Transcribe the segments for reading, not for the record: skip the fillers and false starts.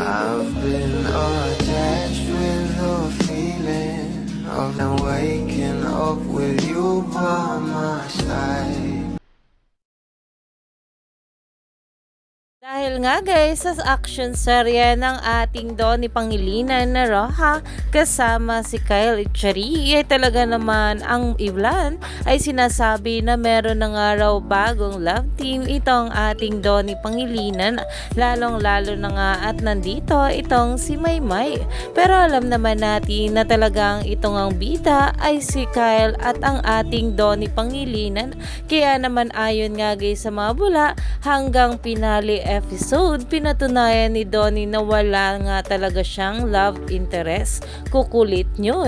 I've been attached with the feeling of now waking up with you by my side. Dahil nga guys sa action serye ng ating Donnie Pangilinan na Roja kasama si Kyle Echari ay talaga naman ang Iblan ay sinasabi na meron na nga raw bagong love team itong ating Donnie Pangilinan, lalong lalo na nga at nandito itong si Maymay. Pero alam naman natin na talagang itong ang bida ay si Kyle at ang ating Donnie Pangilinan, kaya naman ayon nga guys sa mga bula hanggang pinali episode, pinatunayan ni Donnie na wala nga talaga siyang love interest. Kukulit nyo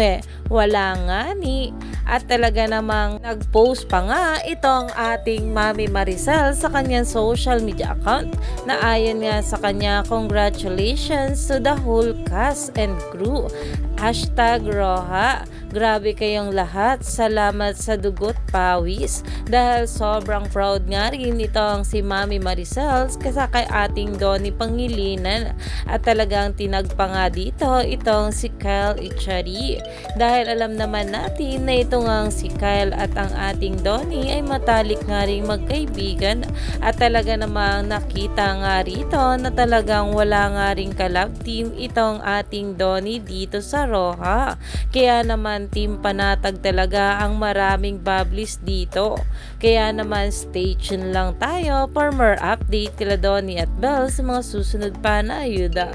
wala nga ni. At talaga namang nag-post pa nga itong ating Mami Maricel sa kanyang social media account na ayon nga sa kanya, congratulations to the whole cast and crew. #Roja. Grabe kayong lahat. Salamat sa dugot pawis. Dahil sobrang proud nga rin itong si Mami Maricel kasi kay ating Donnie Pangilinan. At talagang tinagpa nga dito itong si Kyle Echari. Dahil alam naman natin na ito nga si Kyle at ang ating Donnie ay matalik nga rin magkaibigan. At talaga namang nakita nga rito na talagang wala nga rin ka-love team itong ating Donnie dito sa Roja. Kaya naman team panatag talaga ang maraming bubblies dito. Kaya naman stay tuned lang tayo for more update kila Donnie at Belle sa mga susunod pa na ayuda.